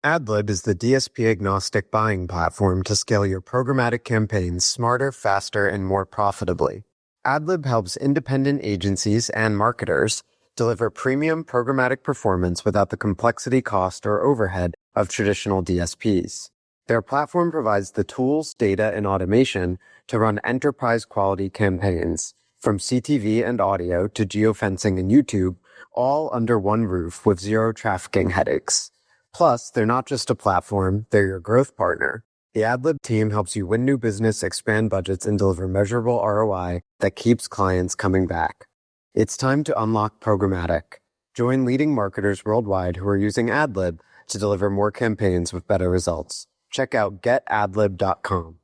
AdLib is the DSP-agnostic buying platform to scale your programmatic campaigns smarter, faster, and more profitably. AdLib helps independent agencies and marketers deliver premium programmatic performance without the complexity, cost, or overhead of traditional DSPs. Their platform provides the tools, data, and automation to run enterprise-quality campaigns, from CTV and audio to geofencing and YouTube, all under one roof with zero trafficking headaches. Plus, they're not just a platform, they're your growth partner. The AdLib team helps you win new business, expand budgets, and deliver measurable ROI that keeps clients coming back. It's time to unlock programmatic. Join leading marketers worldwide who are using AdLib to deliver more campaigns with better results. Check out getadlib.com.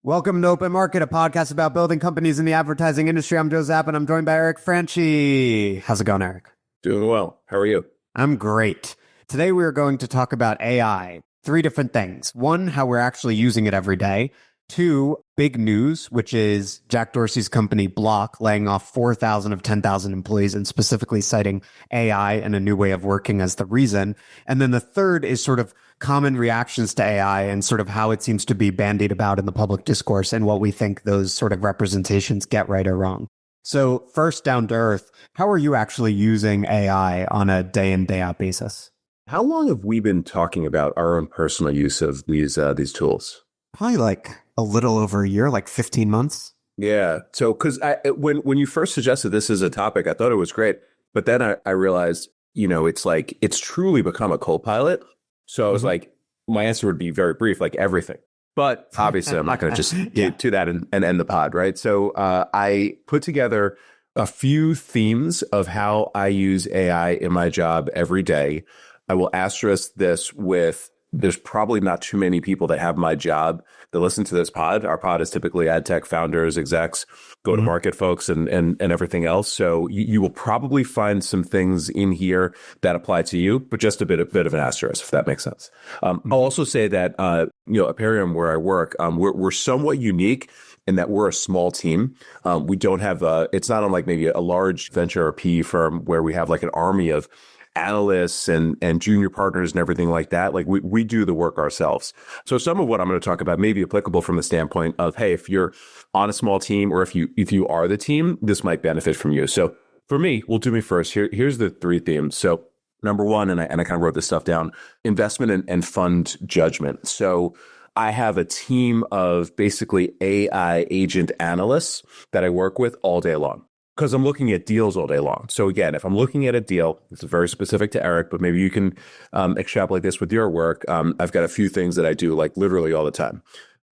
Welcome to Open Market, a podcast about building companies in the advertising industry. I'm Joe Zappa, and I'm joined by Eric Franchi. How's it going, Eric? Doing well. How are you? I'm great. Today we are going to talk about AI. 3 different things. 1, how we're actually using it every day. 2, big news, which is Jack Dorsey's company Block laying off 4,000 of 10,000 employees and specifically citing AI and a new way of working as the reason. And then the third is sort of common reactions to AI and sort of how it seems to be bandied about in the public discourse and what we think those sort of representations get right or wrong. So first, down to earth, how are you actually using AI on a day in, day out basis? How long have we been talking about our own personal use of these tools? Probably like a little over a year, like 15 months. Yeah. So, because when you first suggested this as a topic, I thought it was great. But then I realized, it's truly become a co-pilot. So I was like, my answer would be very brief, like everything. But obviously, I'm not going to just get to that and end the pod, right? So I put together a few themes of how I use AI in my job every day. I will asterisk this with, there's probably not too many people that have my job that listen to this pod. Our pod is typically ad tech founders, execs, go-to-market folks, and everything else. So you will probably find some things in here that apply to you, but just a bit of an asterisk, if that makes sense. I'll also say that, Aperium, where I work, we're somewhat unique in that we're a small team. We don't have, it's not unlike maybe a large venture or PE firm where we have like an army of analysts and junior partners and everything like that. Like we do the work ourselves. So some of what I'm going to talk about may be applicable from the standpoint of, hey, if you're on a small team or if you are the team, this might benefit from you. So for me, we'll do me first. Here's the 3 themes. So number 1, and I kind of wrote this stuff down, investment and fund judgment. So I have a team of basically AI agent analysts that I work with all day long, because I'm looking at deals all day long. So again, if I'm looking at a deal, it's very specific to Eric, but maybe you can extrapolate this with your work. I've got a few things that I do like literally all the time.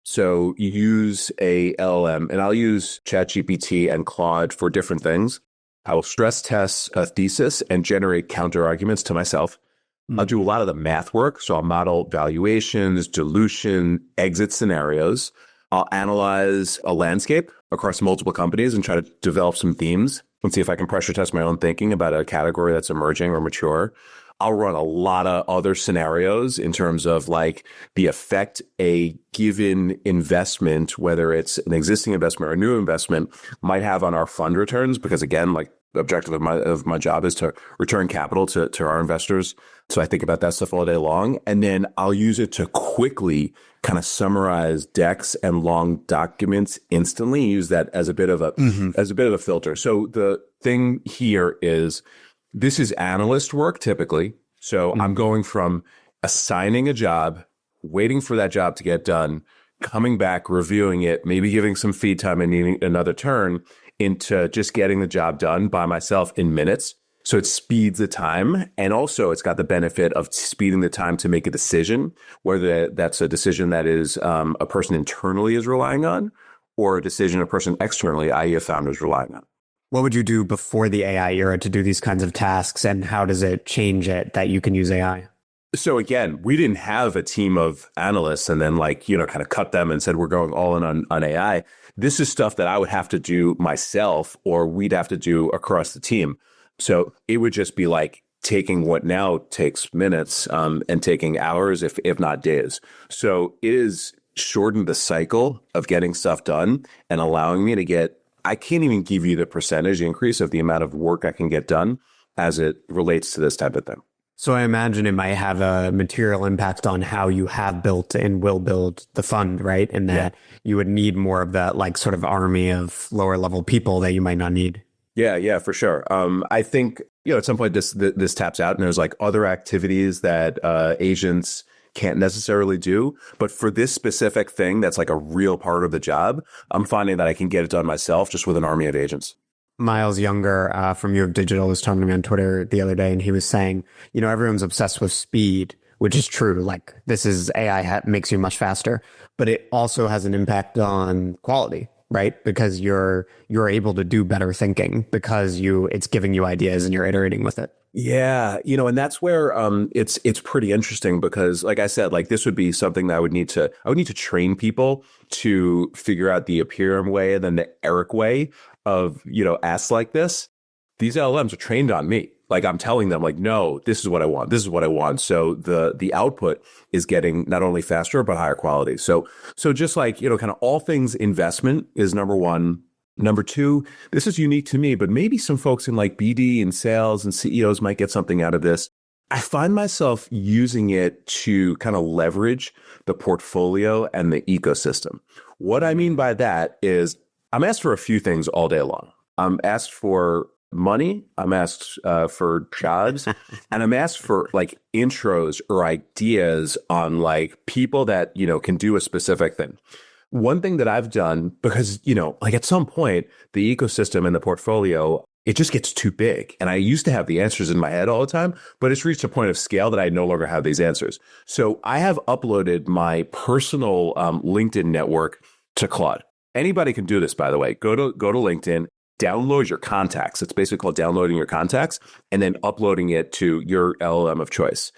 So you use a LLM, and I'll use ChatGPT and Claude for different things. I will stress test a thesis and generate counter arguments to myself. I'll do a lot of the math work. So I'll model valuations, dilution, exit scenarios. I'll analyze a landscape across multiple companies and try to develop some themes and see if I can pressure test my own thinking about a category that's emerging or mature. I'll run a lot of other scenarios in terms of like the effect a given investment, whether it's an existing investment or a new investment, might have on our fund returns. Because again, like the objective of my job is to return capital to our investors. So I think about that stuff all day long. And then I'll use it to quickly kind of summarize decks and long documents instantly. Use that as a bit of a filter. So the thing here is, this is analyst work typically. So I'm going from assigning a job, waiting for that job to get done, coming back, reviewing it, maybe giving some feed time and needing another turn, into just getting the job done by myself in minutes. So it speeds the time. And also it's got the benefit of speeding the time to make a decision, whether that's a decision that is a person internally is relying on, or a decision a person externally, i.e. a founder, is relying on. What would you do before the AI era to do these kinds of tasks, and how does it change it that you can use AI? So again, we didn't have a team of analysts and then kind of cut them and said, we're going all in on AI. This is stuff that I would have to do myself, or we'd have to do across the team. So it would just be like taking what now takes minutes and taking hours, if not days. So it is shortened the cycle of getting stuff done and allowing me to get, I can't even give you the percentage increase of the amount of work I can get done as it relates to this type of thing. So I imagine it might have a material impact on how you have built and will build the fund, right? And that you would need more of that like sort of army of lower level people that you might not need. Yeah, for sure. I think, at some point this taps out and there's like other activities that agents can't necessarily do. But for this specific thing, that's like a real part of the job, I'm finding that I can get it done myself just with an army of agents. Miles Younger from U of Digital was talking to me on Twitter the other day, and he was saying, everyone's obsessed with speed, which is true. Like this is AI makes you much faster, but it also has an impact on quality, right? Because you're able to do better thinking because it's giving you ideas and you're iterating with it. Yeah, and that's where it's pretty interesting because, like I said, like this would be something that I would need to train people to figure out the Ethereum way and then the Eric way of asks like this. These LLMs are trained on me. Like I'm telling them, like, no, this is what I want. This is what I want. So the output is getting not only faster but higher quality. So just like kind of all things investment is number one. Number two, this is unique to me, but maybe some folks in like BD and sales and CEOs might get something out of this. I find myself using it to kind of leverage the portfolio and the ecosystem. What I mean by that is I'm asked for a few things all day long. I'm asked for money. I'm asked for jobs, and I'm asked for like intros or ideas on like people that, can do a specific thing. One thing that I've done, because, like at some point, the ecosystem and the portfolio, it just gets too big. And I used to have the answers in my head all the time, but it's reached a point of scale that I no longer have these answers. So I have uploaded my personal LinkedIn network to Claude. Anybody can do this, by the way. Go to LinkedIn, download your contacts. It's basically called downloading your contacts and then uploading it to your LLM of choice.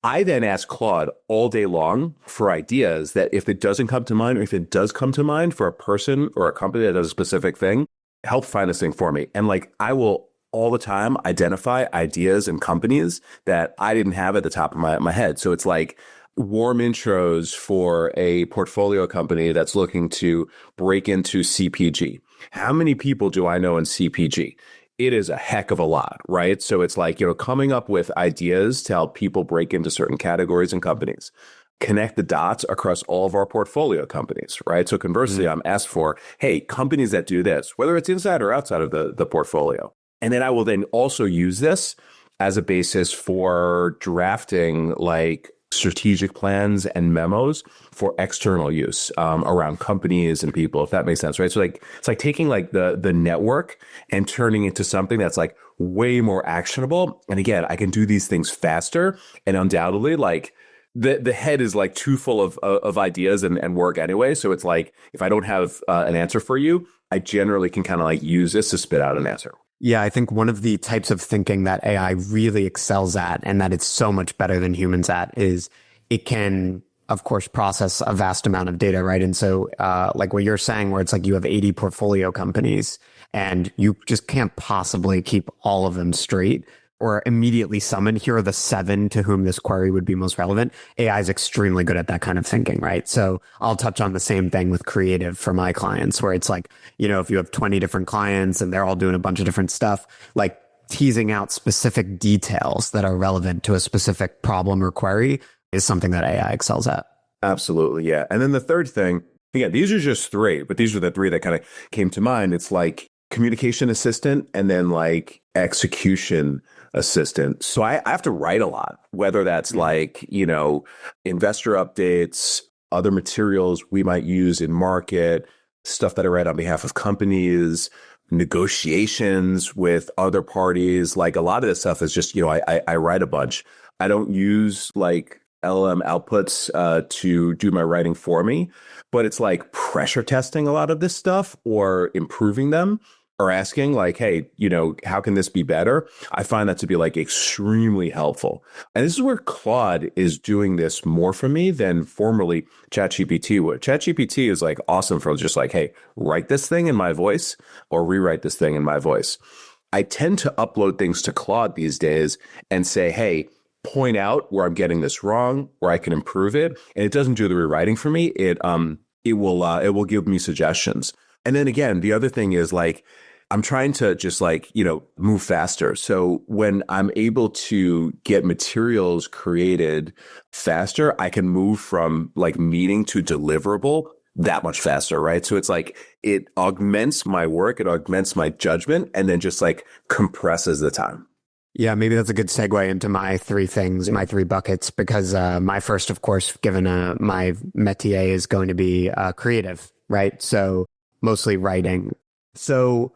I then ask Claude all day long for ideas that if it doesn't come to mind or if it does come to mind for a person or a company that does a specific thing, help find this thing for me. And like I will all the time identify ideas and companies that I didn't have at the top of my head. So it's like warm intros for a portfolio company that's looking to break into CPG. How many people do I know in CPG? It is a heck of a lot, right? So it's like, coming up with ideas to help people break into certain categories and companies, connect the dots across all of our portfolio companies, right? So conversely, I'm asked for, hey, companies that do this, whether it's inside or outside of the portfolio. And then I will then also use this as a basis for drafting like strategic plans and memos for external use around companies and people, if that makes sense, right? So like it's like taking like the network and turning it into something that's like way more actionable. And again, I can do these things faster, and undoubtedly like the head is like too full of ideas and work anyway. So it's like if I don't have an answer for you, I generally can kind of like use this to spit out an answer. Yeah, I think one of the types of thinking that AI really excels at, and that it's so much better than humans at, is it can, of course, process a vast amount of data, right? And so, like what you're saying, where it's like you have 80 portfolio companies and you just can't possibly keep all of them straight or immediately summon, here are the 7 to whom this query would be most relevant. AI is extremely good at that kind of thinking, right? So I'll touch on the same thing with creative for my clients, where it's like, if you have 20 different clients and they're all doing a bunch of different stuff, like teasing out specific details that are relevant to a specific problem or query is something that AI excels at. Absolutely, yeah. And then the third thing, again, these are just 3, but these are the 3 that kind of came to mind. It's like communication assistant and then like execution assistant. So I have to write a lot, whether that's like, investor updates, other materials we might use in market, stuff that I write on behalf of companies, negotiations with other parties. Like a lot of this stuff is just, I write a bunch. I don't use like LLM outputs to do my writing for me, but it's like pressure testing a lot of this stuff or improving them or asking like, hey, how can this be better? I find that to be like extremely helpful. And this is where Claude is doing this more for me than formerly ChatGPT would. ChatGPT is like awesome for just like, hey, write this thing in my voice or rewrite this thing in my voice. I tend to upload things to Claude these days and say, hey, point out where I'm getting this wrong, where I can improve it. And it doesn't do the rewriting for me. It will give me suggestions. And then again, the other thing is like, I'm trying to just like, move faster. So when I'm able to get materials created faster, I can move from like meeting to deliverable that much faster, right? So it's like it augments my work, it augments my judgment, and then just like compresses the time. Yeah, maybe that's a good segue into my three things, my three buckets, because my first, of course, given my métier is going to be creative, right? So mostly writing. So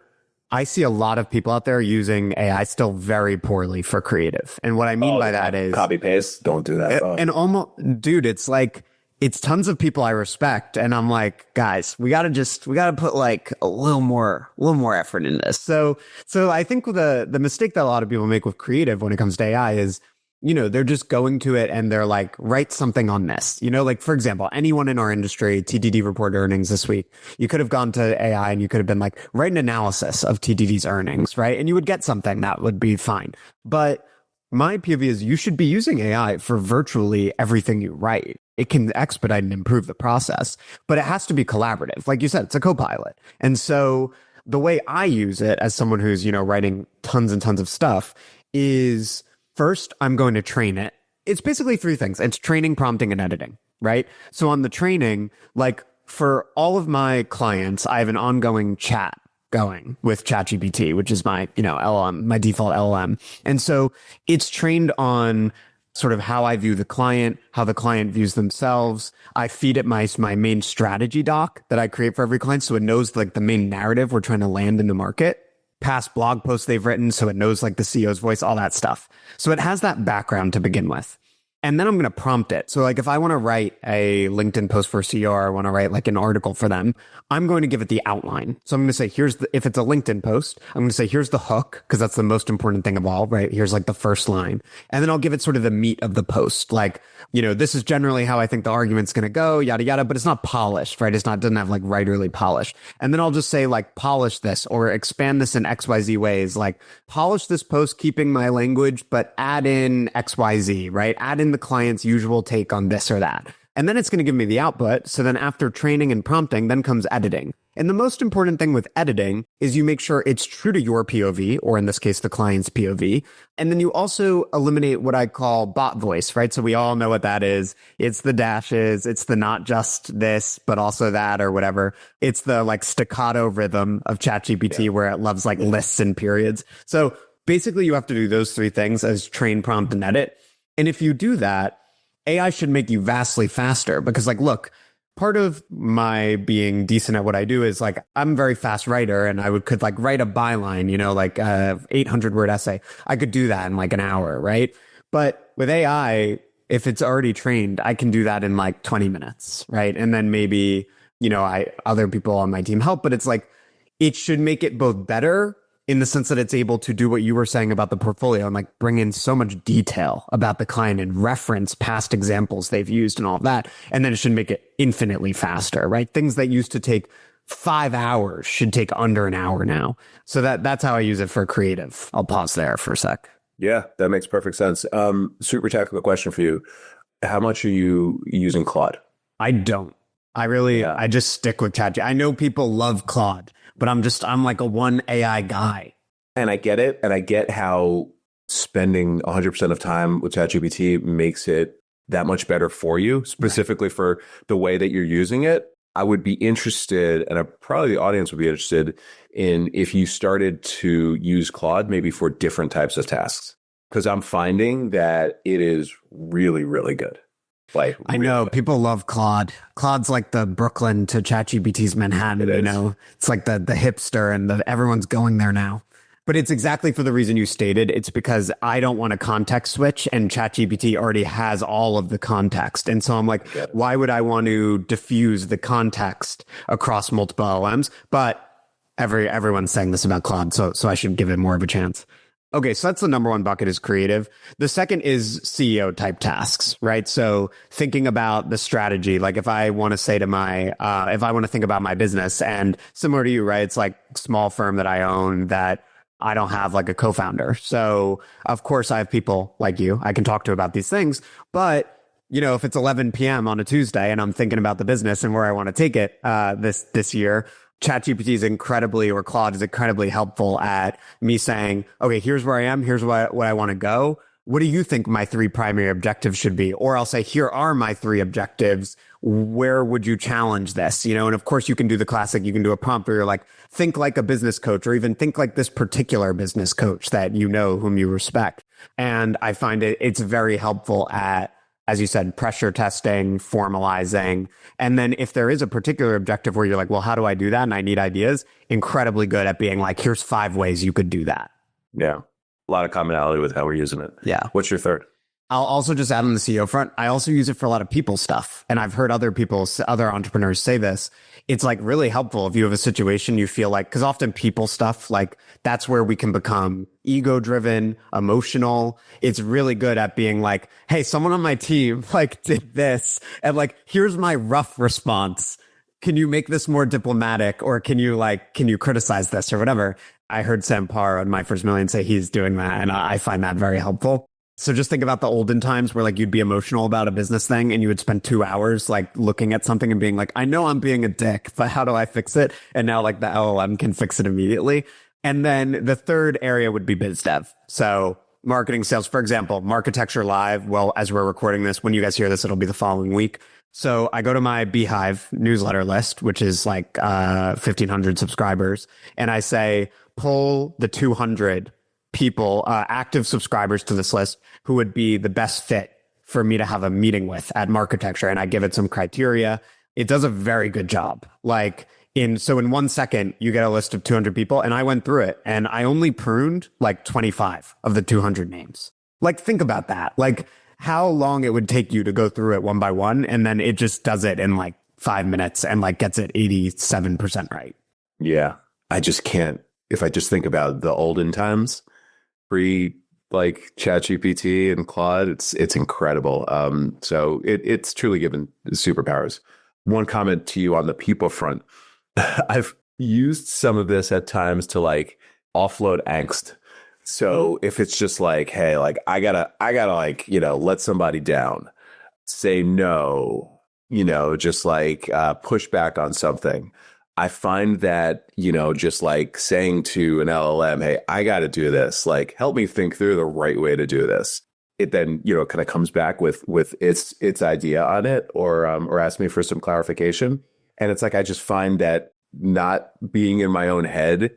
I see a lot of people out there using AI still very poorly for creative. And what I mean by that is copy paste. Don't do that. And almost, dude, it's like, it's tons of people I respect. And I'm like, guys, we got to put like a little more effort in this. So I think the mistake that a lot of people make with creative when it comes to AI is, they're just going to it and they're like, write something on this, like, for example, anyone in our industry, TDD reported earnings this week. You could have gone to AI and you could have been like, write an analysis of TDD's earnings, right? And you would get something that would be fine. But my POV is you should be using AI for virtually everything you write. It can expedite and improve the process, but it has to be collaborative. Like you said, it's a co-pilot. And so the way I use it as someone who's, writing tons and tons of stuff is first, I'm going to train it. It's basically three things. It's training, prompting, and editing, right? So on the training, like for all of my clients, I have an ongoing chat going with ChatGPT, which is my, LLM, my default LLM. And so it's trained on sort of how I view the client, how the client views themselves. I feed it my main strategy doc that I create for every client. So it knows like the main narrative we're trying to land in the market, past blog posts they've written. So it knows like the CEO's voice, all that stuff. So it has that background to begin with. And then I'm going to prompt it. So like if I want to write a LinkedIn post for a CEO or I want to write like an article for them, I'm going to give it the outline. So I'm going to say, if it's a LinkedIn post, I'm going to say, here's the hook, because that's the most important thing of all, right? Here's like the first line. And then I'll give it sort of the meat of the post. Like, this is generally how I think the argument's going to go, yada, yada, but it's not polished, right? Doesn't have like writerly polish. And then I'll just say like, polish this or expand this in XYZ ways, like polish this post, keeping my language, but add in XYZ, right? Add in the client's usual take on this or that. And then it's going to give me the output. So then after training and prompting, then comes editing. And the most important thing with editing is you make sure it's true to your POV, or in this case, the client's POV. And then you also eliminate what I call bot voice, right? So we all know what that is. It's the dashes. It's the not just this, but also that or whatever. It's the like staccato rhythm of ChatGPT where it loves like lists and periods. So basically you have to do those three things as train, prompt, and edit. And if you do that, AI should make you vastly faster because like, look, part of my being decent at what I do is like, I'm a very fast writer and could like write a byline, like a 800 word essay. I could do that in like an hour, right? But with AI, if it's already trained, I can do that in like 20 minutes, right? And then maybe, other people on my team help, but it's like, it should make it both better in the sense that it's able to do what you were saying about the portfolio and like bring in so much detail about the client and reference past examples they've used and all of that. And then it should make it infinitely faster, right? Things that used to take 5 hours should take under an hour now. So that's how I use it for creative. I'll pause there for a sec. Yeah, that makes perfect sense. Super technical question for you. How much are you using Claude? I don't. I just stick with ChatGPT. I know people love Claude, but I'm like a one AI guy. And I get it. And I get how spending 100% of time with ChatGPT makes it that much better for you, specifically for the way that you're using it. I would be interested, and probably the audience would be interested in if you started to use Claude maybe for different types of tasks. Because I'm finding that it is really, really good. Like, I know people love Claude. Claude's like the Brooklyn to ChatGPT's Manhattan. It's like the hipster, and everyone's going there now. But it's exactly for the reason you stated. It's because I don't want a context switch, and ChatGPT already has all of the context. And so I'm like, why would I want to diffuse the context across multiple LLMs? But everyone's saying this about Claude, so I should give it more of a chance. Okay, so that's the number one bucket is creative. The second is CEO type tasks, right? So thinking about the strategy, like if I want to say to if I want to think about my business, and similar to you, right? It's like small firm that I own that I don't have like a co-founder. So of course I have people like you I can talk to about these things. But if it's 11 p.m. on a Tuesday and I'm thinking about the business and where I want to take it this year, ChatGPT is incredibly, or Claude is incredibly helpful at me saying, okay, here's where I am. Here's what I want to go. What do you think my 3 primary objectives should be? Or I'll say, here are my 3 objectives. Where would you challenge this? You know, and of course you can do the classic, you can do a prompt where you're like, think like a business coach, or even think like this particular business coach that you know, whom you respect. And I find it's very helpful at, as you said, pressure testing, formalizing. And then if there is a particular objective where you're like, well, how do I do that? And I need ideas, incredibly good at being like, here's 5 ways you could do that. Yeah. A lot of commonality with how we're using it. Yeah. What's your third? I'll also just add on the CEO front, I also use it for a lot of people stuff. And I've heard other entrepreneurs say this. It's like really helpful if you have a situation you feel like, because often people stuff, like that's where we can become ego driven, emotional. It's really good at being like, hey, someone on my team like did this. And like, here's my rough response. Can you make this more diplomatic, or can you criticize this or whatever? I heard Sam Parr on My First Million say he's doing that. And I find that very helpful. So just think about the olden times where like you'd be emotional about a business thing and you would spend 2 hours like looking at something and being like, I know I'm being a dick, but how do I fix it? And now like the LLM can fix it immediately. And then the third area would be biz dev. So marketing, sales, for example, Marketecture Live. Well, as we're recording this, when you guys hear this, it'll be the following week. So I go to my Beehive newsletter list, which is like 1,500 subscribers. And I say, pull the 200 people, active subscribers to this list who would be the best fit for me to have a meeting with at Marketecture. And I give it some criteria. It does a very good job. In 1 second, you get a list of 200 people, and I went through it and I only pruned like 25 of the 200 names. Like, think about that. Like how long it would take you to go through it one by one. And then it just does it in like 5 minutes and like gets it 87% right. Yeah. I just can't, if I just think about the olden times, pre like ChatGPT and Claude, it's incredible. So it's truly given superpowers. One comment to you on the people front. I've used some of this at times to like offload angst. So if it's just like, hey, like I gotta like, let somebody down, say no, just like push back on something. I find that, just like saying to an LLM, hey, I got to do this, like, help me think through the right way to do this. It then, kind of comes back with its idea on it, or ask me for some clarification. And it's like, I just find that not being in my own head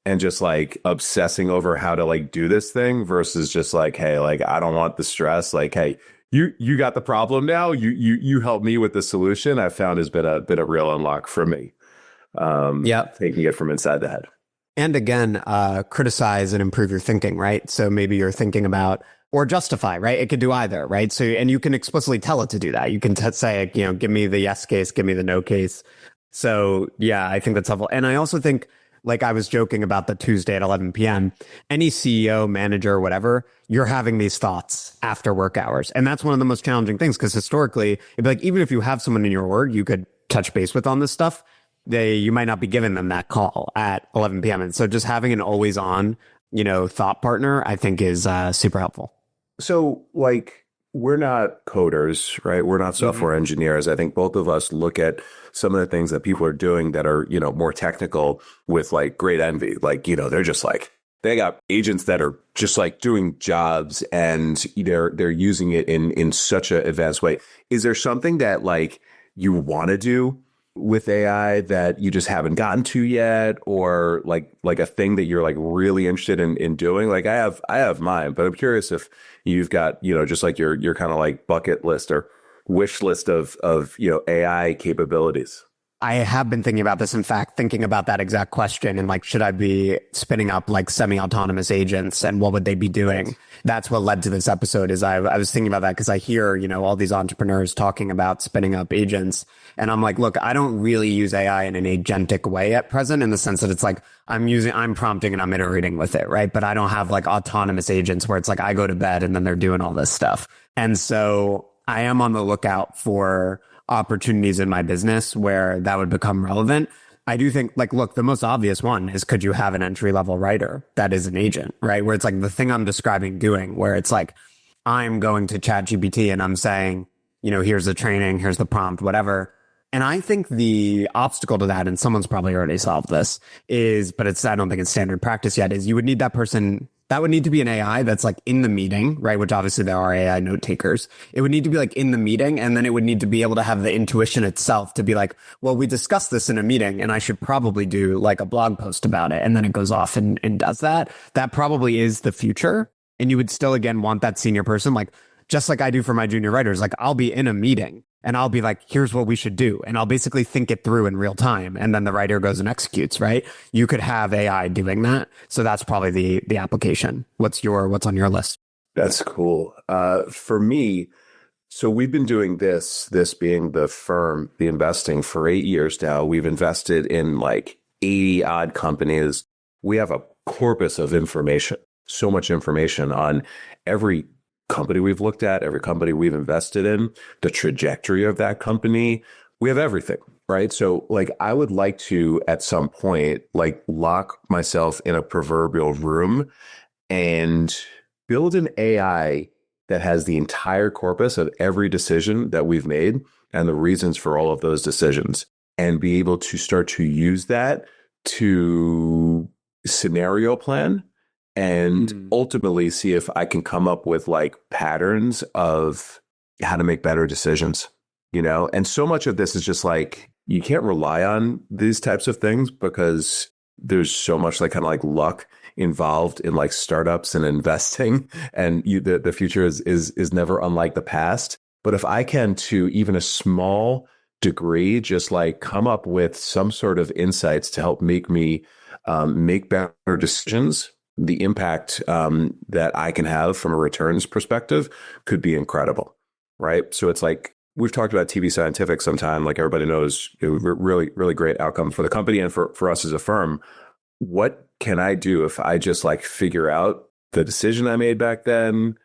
and just like obsessing over how to like do this thing versus just like, hey, like, I don't want the stress. Like, hey, you got the problem now. You help me with the solution. I found has been a real unlock for me. Taking it from inside the head. And again, criticize and improve your thinking, right? So maybe you're thinking about, or justify, right? It could do either, right? So, and you can explicitly tell it to do that. You can say, give me the yes case, give me the no case. So yeah, I think that's helpful. And I also think, like I was joking about the Tuesday at 11 p.m., any CEO, manager, whatever, you're having these thoughts after work hours. And that's one of the most challenging things, because historically, it'd be like, even if you have someone in your org you could touch base with on this stuff, you might not be giving them that call at 11 p.m. And so just having an always on, thought partner, I think is super helpful. So like, we're not coders, right? We're not software engineers. I think both of us look at some of the things that people are doing that are, more technical with like great envy. Like, they're just like, they got agents that are just like doing jobs and they're using it in such an advanced way. Is there something that like you want to do with AI that you just haven't gotten to yet, or like a thing that you're like really interested in doing? Like I have mine, but I'm curious if you've got, just like your kind of like bucket list or wish list of AI capabilities. I have been thinking about this, in fact, thinking about that exact question and like, should I be spinning up like semi-autonomous agents and what would they be doing? That's what led to this episode. Is I was thinking about that because I hear, all these entrepreneurs talking about spinning up agents. And I'm like, look, I don't really use AI in an agentic way at present, in the sense that it's like I'm prompting and I'm iterating with it, right? But I don't have like autonomous agents where it's like I go to bed and then they're doing all this stuff. And so I am on the lookout for opportunities in my business where that would become relevant. I do think, like, look, the most obvious one is, could you have an entry-level writer that is an agent, right? Where it's like the thing I'm describing doing, where it's like, I'm going to ChatGPT and I'm saying, here's the training, here's the prompt, whatever. And I think the obstacle to that, and someone's probably already solved this, I don't think it's standard practice yet, is you would need that person, that would need to be an AI that's like in the meeting, right? Which obviously there are AI note takers. It would need to be like in the meeting, and then it would need to be able to have the intuition itself to be like, well, we discussed this in a meeting and I should probably do like a blog post about it. And then it goes off and does that. That probably is the future. And you would still, again, want that senior person, like just like I do for my junior writers. Like I'll be in a meeting and I'll be like, here's what we should do. And I'll basically think it through in real time. And then the writer goes and executes, right? You could have AI doing that. So that's probably the application. What's on your list? That's cool. For me, so we've been doing this being the firm, the investing for 8 years now. We've invested in like 80 odd companies. We have a corpus of information, so much information on every company we've looked at, every company we've invested in, the trajectory of that company. We have everything, right? So like I would like to at some point like lock myself in a proverbial room and build an AI that has the entire corpus of every decision that we've made and the reasons for all of those decisions, and be able to start to use that to scenario plan and ultimately see if I can come up with like patterns of how to make better decisions, you know? And so much of this is just like, you can't rely on these types of things because there's so much like kind of like luck involved in like startups and investing. And the future is never unlike the past. But if I can, to even a small degree, just like come up with some sort of insights to help make me make better decisions, the impact that I can have from a returns perspective could be incredible, right? So it's like, we've talked about TV Scientific sometime, like everybody knows, really, really great outcome for the company and for us as a firm. What can I do if I just like figure out the decision I made back then,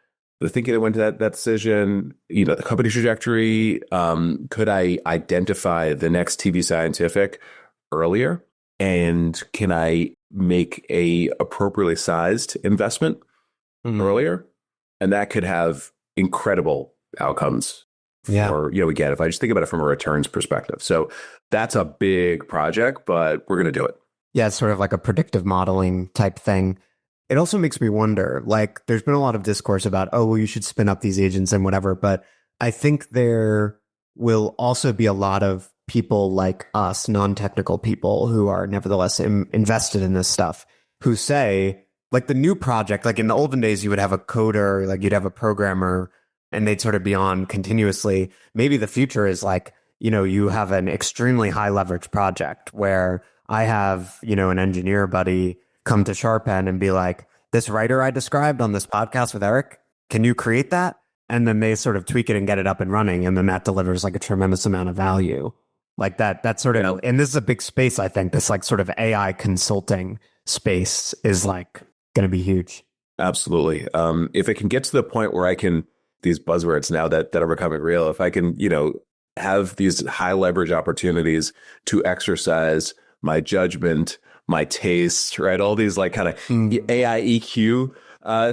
the thinking that went to that decision, you know, the company trajectory? Could I identify the next TV Scientific earlier? And can I make a appropriately sized investment earlier? And that could have incredible outcomes. Yeah. Or, you know, again, if I just think about it from a returns perspective. So that's a big project, but we're going to do it. Yeah, it's sort of like a predictive modeling type thing. It also makes me wonder, like, there's been a lot of discourse about, oh, well, you should spin up these agents and whatever. But I think there will also be a lot of people like us, non-technical people who are nevertheless invested in this stuff, who say, like, the new project, like in the olden days, you would have a coder, like you'd have a programmer, and they'd sort of be on continuously. Maybe the future is like, you know, you have an extremely high leverage project where I have, you know, an engineer buddy come to Sharpen and be like, this writer I described on this podcast with Eric, can you create that? And then they sort of tweak it and get it up and running. And then that delivers like a tremendous amount of value. Like that sort of, and this is a big space, I think, this like sort of AI consulting space is like going to be huge. Absolutely. If it can get to the point where I can, these buzzwords now that are becoming real, if I can, you know, have these high leverage opportunities to exercise my judgment, my taste, right? All these like kind of AI EQ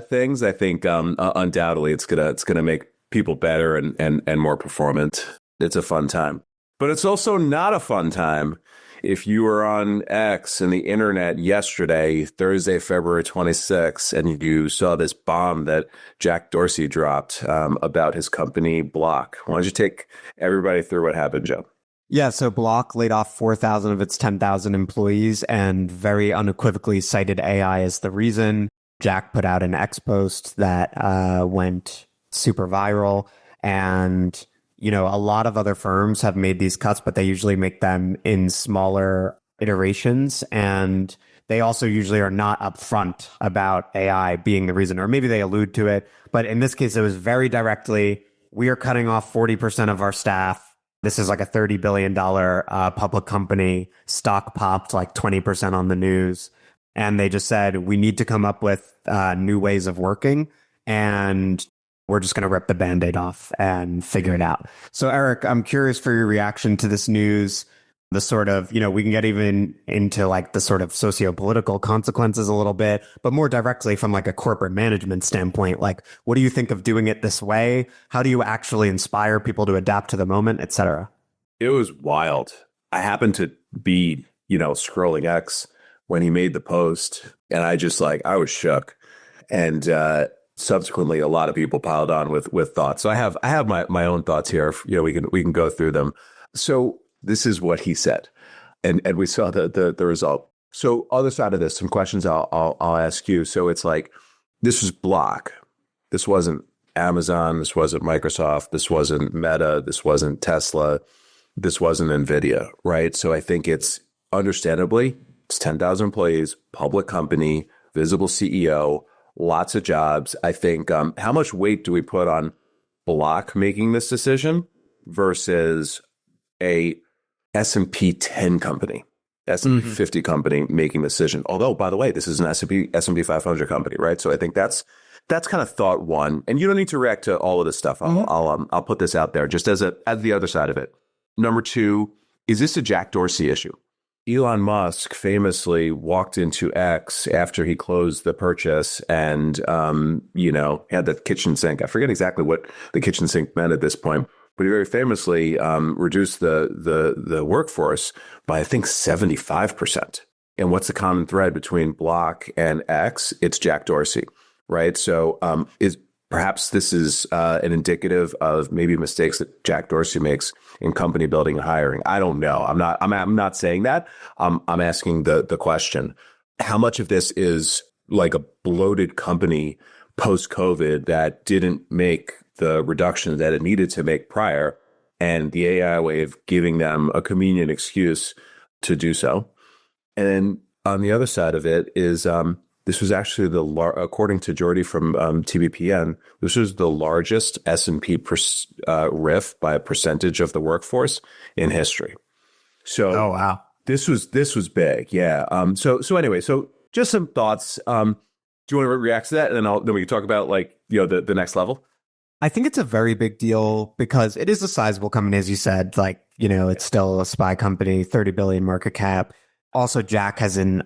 things, I think undoubtedly it's gonna make people better and more performant. It's a fun time. But it's also not a fun time if you were on X and the internet yesterday, Thursday, February 26th, and you saw this bomb that Jack Dorsey dropped about his company Block. Why don't you take everybody through what happened, Joe? Yeah, so Block laid off 4,000 of its 10,000 employees and very unequivocally cited AI as the reason. Jack put out an X post that went super viral, and you know, a lot of other firms have made these cuts, but they usually make them in smaller iterations. And they also usually are not upfront about AI being the reason, or maybe they allude to it. But in this case, it was very directly, we are cutting off 40% of our staff. This is like a $30 billion public company. Stock popped like 20% on the news. And they just said, we need to come up with new ways of working. And we're just going to rip the Band-Aid off and figure it out. So, Eric, I'm curious for your reaction to this news, the sort of, you know, we can get even into like the sort of socio-political consequences a little bit, but more directly from like a corporate management standpoint, like, what do you think of doing it this way? How do you actually inspire people to adapt to the moment, et cetera? It was wild. I happened to be, scrolling X when he made the post, and I was shook. And subsequently, a lot of people piled on with thoughts. So I have my own thoughts here. We can go through them. So this is what he said, and we saw the result. So other side of this, some questions I'll ask you. So it's like, this was Block. This wasn't Amazon. This wasn't Microsoft. This wasn't Meta. This wasn't Tesla. This wasn't NVIDIA, right? So I think it's understandably, it's 10,000 employees, public company, visible CEO, lots of jobs. I think how much weight do we put on Block making this decision versus a S&P 10 company, S&P 50 company making the decision? Although, by the way, this is an S&P 500 company, right? So I think that's kind of thought one. And you don't need to react to all of this stuff. I'll put this out there just as the other side of it. Number two, is this a Jack Dorsey issue? Elon Musk famously walked into X after he closed the purchase and, had the kitchen sink. I forget exactly what the kitchen sink meant at this point, but he very famously reduced the workforce by, I think, 75%. And what's the common thread between Block and X? It's Jack Dorsey, right? So perhaps this is an indicative of maybe mistakes that Jack Dorsey makes in company building and hiring. I don't know. I'm not saying that. I'm asking the question. How much of this is like a bloated company post-COVID that didn't make the reduction that it needed to make prior, and the AI wave giving them a convenient excuse to do so? And then on the other side of it is this was actually according to Jordy from TBPN, this was the largest S&P RIF by a percentage of the workforce in history. So, oh wow, this was big, yeah. So anyway, so just some thoughts. Do you want to react to that, and then we can talk about the next level? I think it's a very big deal because it is a sizable company, as you said. It's still a SPY company, 30 billion market cap. Also, Jack has an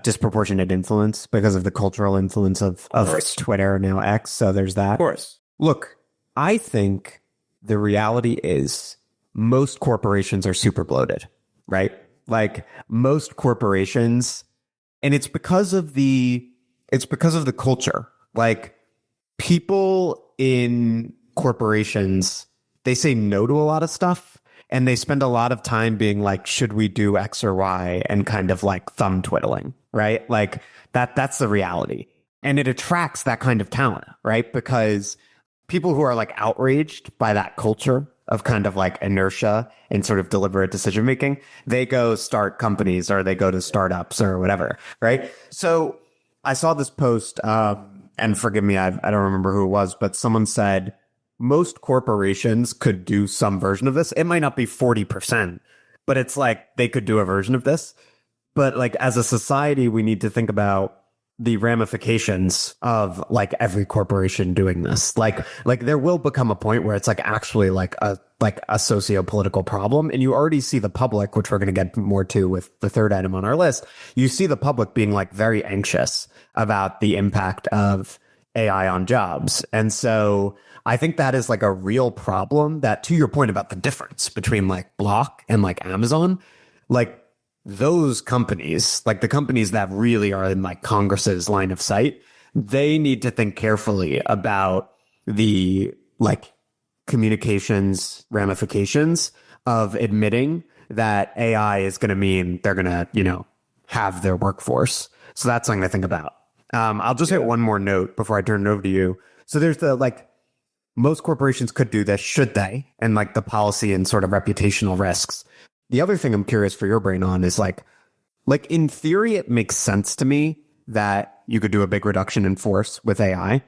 disproportionate influence because of the cultural influence of Twitter, now X. So there's that. Of course. Look, I think the reality is most corporations are super bloated, right? Like most corporations, and it's because of the culture. Like people in corporations, they say no to a lot of stuff. And they spend a lot of time being like, should we do X or Y? And kind of like thumb twiddling, right? Like that's the reality. And it attracts that kind of talent, right? Because people who are like outraged by that culture of kind of like inertia and sort of deliberate decision making, they go start companies or they go to startups or whatever, right? So I saw this post, and forgive me, I don't remember who it was, but someone said, most corporations could do some version of this. It might not be 40%, but it's like they could do a version of this. But like as a society, we need to think about the ramifications of like every corporation doing this. Like there will become a point where it's like actually like a socio-political problem. And you already see the public, which we're going to get more to with the third item on our list. You see the public being like very anxious about the impact of AI on jobs. And so I think that is like a real problem that, to your point about the difference between like Block and like Amazon, like those companies, like the companies that really are in like Congress's line of sight, they need to think carefully about the like communications ramifications of admitting that AI is going to mean they're going to, have their workforce. So that's something to think about. I'll just hit one more note before I turn it over to you. So there's the like, most corporations could do this, should they? And like the policy and sort of reputational risks. The other thing I'm curious for your brain on is like in theory, it makes sense to me that you could do a big reduction in force with AI.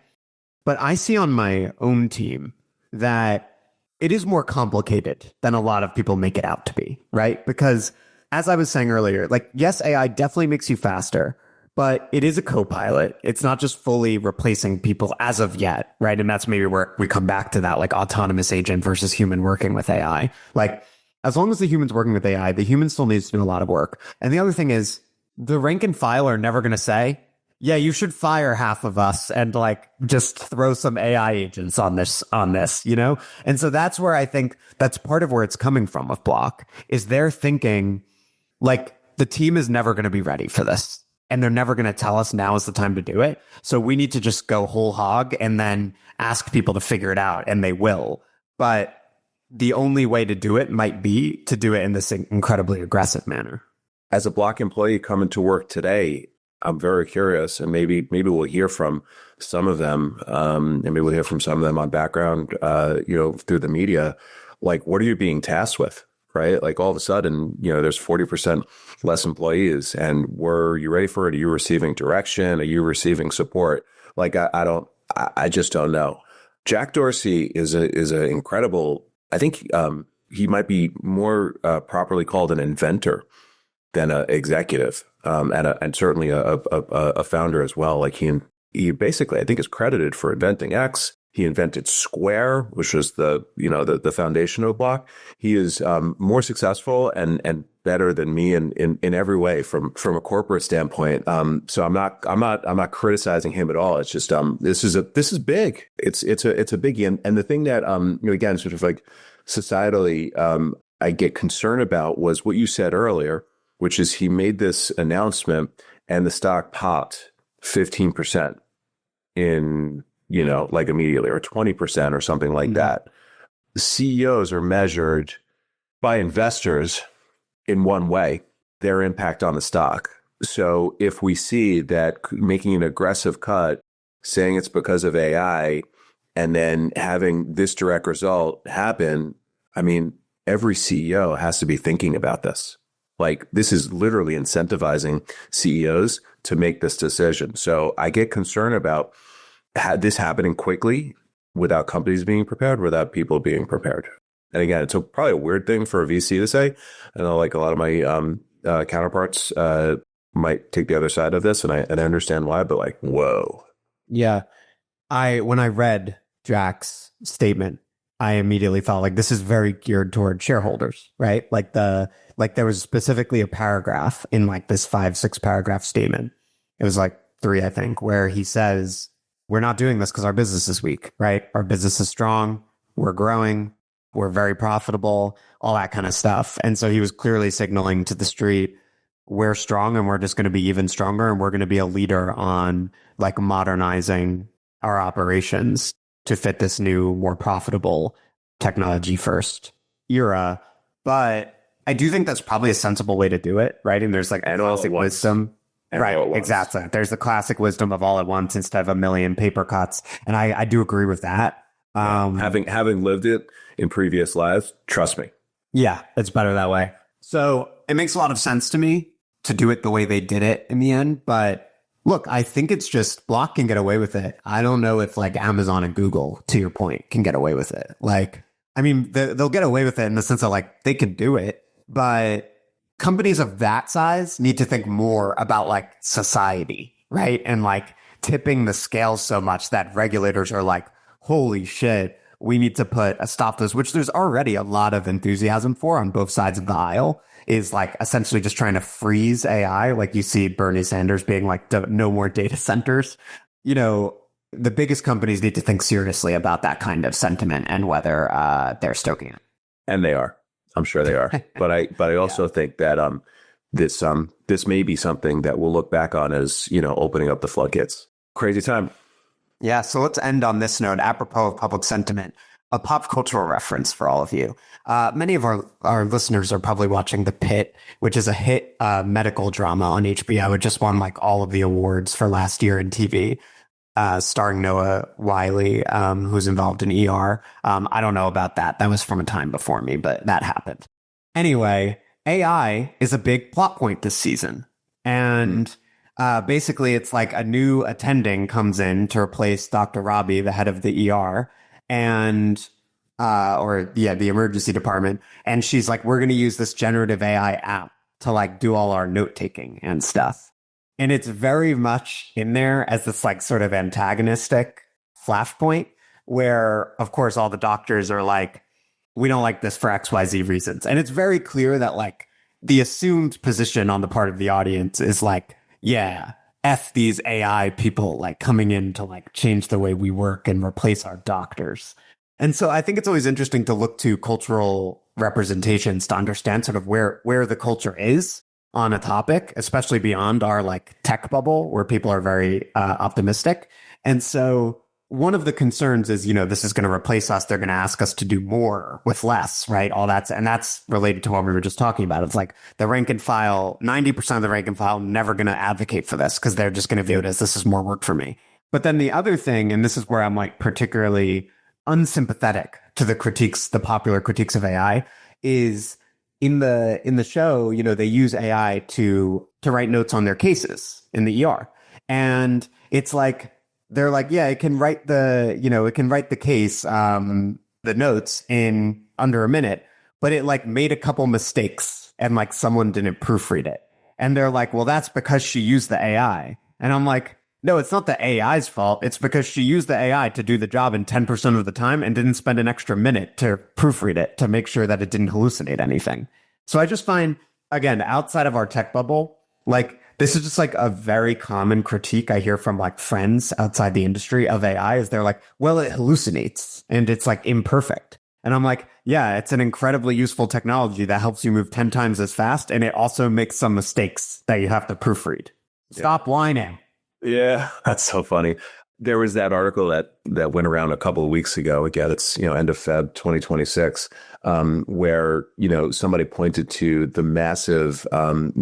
But I see on my own team that it is more complicated than a lot of people make it out to be, right? Because as I was saying earlier, like, yes, AI definitely makes you faster, but it is a co-pilot. It's not just fully replacing people as of yet, right? And that's maybe where we come back to that, like autonomous agent versus human working with AI. Like, as long as the human's working with AI, the human still needs to do a lot of work. And the other thing is, the rank and file are never going to say, yeah, you should fire half of us and like just throw some AI agents on this, you know? And so that's where I think that's part of where it's coming from with Block is they're thinking like the team is never going to be ready for this. And they're never going to tell us now is the time to do it. So we need to just go whole hog and then ask people to figure it out, and they will. But the only way to do it might be to do it in this incredibly aggressive manner. As a Block employee coming to work today, I'm very curious, and maybe we'll hear from some of them, and maybe we'll hear from some of them on background, through the media. Like, what are you being tasked with, right? Like, all of a sudden, there's 40% less employees, and were you ready for it? Are you receiving direction? Are you receiving support? Like, I just don't know. Jack Dorsey is an incredible. I think he might be more properly called an inventor than an executive, and certainly a founder as well. Like he basically, I think, is credited for inventing X. He invented Square, which was the foundation of Block. He is more successful and better than me in every way from a corporate standpoint. So I'm not criticizing him at all. It's just this is big. It's a biggie. And the thing that again, sort of like societally I get concerned about was what you said earlier, which is he made this announcement and the stock popped 15% in, like immediately, or 20% or something like that. The CEOs are measured by investors in one way, their impact on the stock. So if we see that making an aggressive cut, saying it's because of AI, and then having this direct result happen, I mean, every CEO has to be thinking about this. Like, this is literally incentivizing CEOs to make this decision. So I get concerned about this happening quickly without companies being prepared, without people being prepared. And again, it's probably a weird thing for a VC to say. I know, like, a lot of my counterparts might take the other side of this, and I understand why, but like, whoa. Yeah. When I read Jack's statement, I immediately felt like this is very geared toward shareholders, right? Like there was specifically a paragraph in like this 5-6 paragraph statement. It was like 3, I think, where he says, we're not doing this because our business is weak, right? Our business is strong. We're growing. We're very profitable, all that kind of stuff. And so he was clearly signaling to the street, we're strong and we're just going to be even stronger. And we're going to be a leader on like modernizing our operations to fit this new, more profitable technology first era. But I do think that's probably a sensible way to do it, right? And there's like classic wisdom. Right, exactly. There's the classic wisdom of all at once instead of a million paper cuts. And I do agree with that. Having lived it in previous lives, trust me. Yeah, it's better that way. So it makes a lot of sense to me to do it the way they did it in the end. But look, I think it's just Block can get away with it. I don't know if like Amazon and Google, to your point, can get away with it. Like, I mean, they'll get away with it in the sense of like they can do it, but companies of that size need to think more about like society, right? And like tipping the scales so much that regulators are like, holy shit, we need to put a stop to this, which there's already a lot of enthusiasm for on both sides of the aisle, is like essentially just trying to freeze AI. Like you see Bernie Sanders being like, no more data centers. The biggest companies need to think seriously about that kind of sentiment and whether they're stoking it. And they are. I'm sure they are. But I also think that this may be something that we'll look back on as, opening up the floodgates. Crazy time. Yeah. So let's end on this note. Apropos of public sentiment, a pop cultural reference for all of you. Many of our listeners are probably watching The Pit, which is a hit medical drama on HBO. It just won like all of the awards for last year in TV, starring Noah Wiley, who's involved in ER. I don't know about that. That was from a time before me, but that happened. Anyway, AI is a big plot point this season. And basically, it's like a new attending comes in to replace Dr. Robbie, the head of the ER, and the emergency department. And she's like, we're going to use this generative AI app to like do all our note taking and stuff. And it's very much in there as this like sort of antagonistic flashpoint where, of course, all the doctors are like, we don't like this for XYZ reasons. And it's very clear that like the assumed position on the part of the audience is like, yeah, F these AI people like coming in to like change the way we work and replace our doctors. And so I think it's always interesting to look to cultural representations to understand sort of where the culture is on a topic, especially beyond our like tech bubble where people are very optimistic. And so one of the concerns is, this is going to replace us. They're going to ask us to do more with less, right? That's related to what we were just talking about. It's like the rank and file, 90% of the rank and file never going to advocate for this because they're just going to view it as this is more work for me. But then the other thing, and this is where I'm like particularly unsympathetic to the popular critiques of AI, is in the show, they use AI to write notes on their cases in the ER. And it's like, they're like, yeah, it can write the case, the notes in under a minute, but it like made a couple mistakes and like someone didn't proofread it. And they're like, well, that's because she used the AI. And I'm like, no, it's not the AI's fault. It's because she used the AI to do the job in 10% of the time and didn't spend an extra minute to proofread it to make sure that it didn't hallucinate anything. So I just find, again, outside of our tech bubble, like this is just like a very common critique I hear from like friends outside the industry of AI is they're like, well, it hallucinates and it's like imperfect. And I'm like, yeah, it's an incredibly useful technology that helps you move 10 times as fast. And it also makes some mistakes that you have to proofread. Stop whining. Yeah, that's so funny. There was that article that went around a couple of weeks ago. Again, it's end of Feb 2026, where somebody pointed to the massive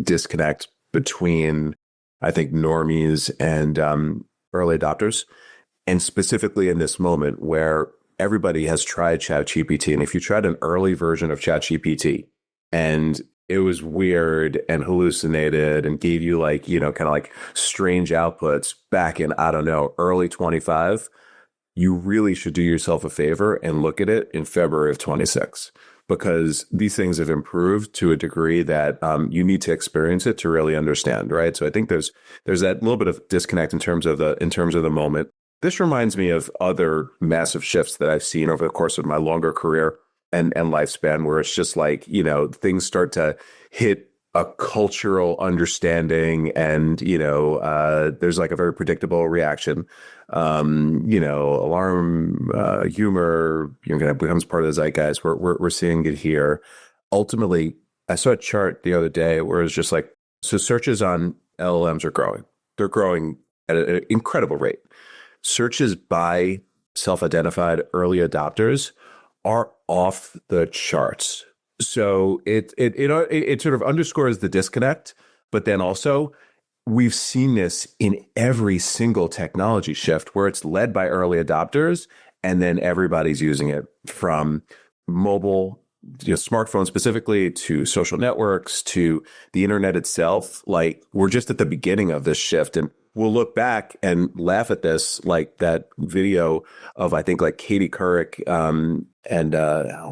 disconnect between, I think, normies and early adopters, and specifically in this moment where everybody has tried ChatGPT, and if you tried an early version of ChatGPT and it was weird and hallucinated and gave you like, kind of like strange outputs back in, I don't know, early 25, you really should do yourself a favor and look at it in February of 26, because these things have improved to a degree that you need to experience it to really understand, right? So I think there's that little bit of disconnect in terms of the moment. This reminds me of other massive shifts that I've seen over the course of my longer career and lifespan, where it's just like, things start to hit a cultural understanding and, there's like a very predictable reaction, alarm, humor, becomes part of the zeitgeist. We're seeing it here. Ultimately, I saw a chart the other day where it's just like, so searches on LLMs are growing. They're growing at an incredible rate. Searches by self-identified early adopters are off the charts. So it sort of underscores the disconnect, but then also we've seen this in every single technology shift where it's led by early adopters and then everybody's using it, from mobile, smartphones specifically, to social networks, to the internet itself. Like, we're just at the beginning of this shift, and we'll look back and laugh at this, like that video of, I think, like Katie Couric and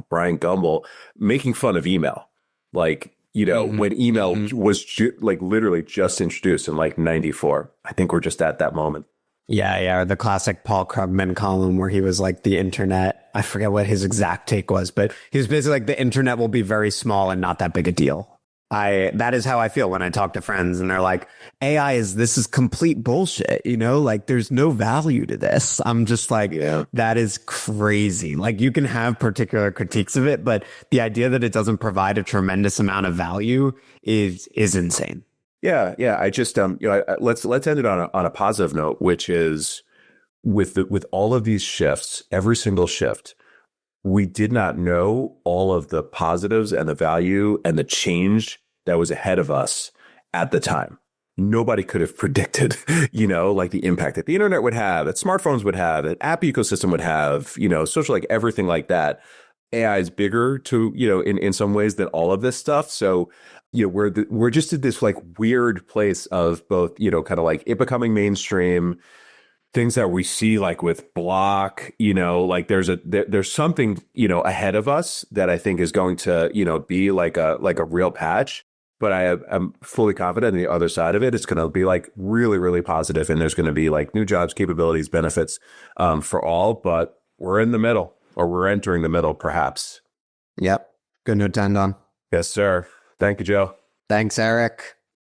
Brian Gumbel making fun of email. Like, when email was like literally just introduced in like 94. I think we're just at that moment. Yeah. The classic Paul Krugman column where he was like, the internet, I forget what his exact take was, but he was basically like, the internet will be very small and not that big a deal. That is how I feel when I talk to friends and they're like, this is complete bullshit, like there's no value to this. I'm just like, yeah, that is crazy. Like, you can have particular critiques of it, but the idea that it doesn't provide a tremendous amount of value is insane. Yeah. I just, let's end it on a positive note, which is with all of these shifts, every single shift, we did not know all of the positives and the value and the change that was ahead of us at the time. Nobody could have predicted, like the impact that the internet would have, that smartphones would have, that app ecosystem would have, social, like everything like that. AI is bigger in some ways than all of this stuff. So, we're just at this like weird place of both, kind of like it becoming mainstream, things that we see like with Block, like there's something, ahead of us that I think is going to, be like a real patch. But I'm fully confident on the other side of it, it's going to be like really, really positive. And there's going to be like new jobs, capabilities, benefits for all. But we're in the middle, or we're entering the middle, perhaps. Yep. Good note to end on. Yes, sir. Thank you, Joe. Thanks, Eric.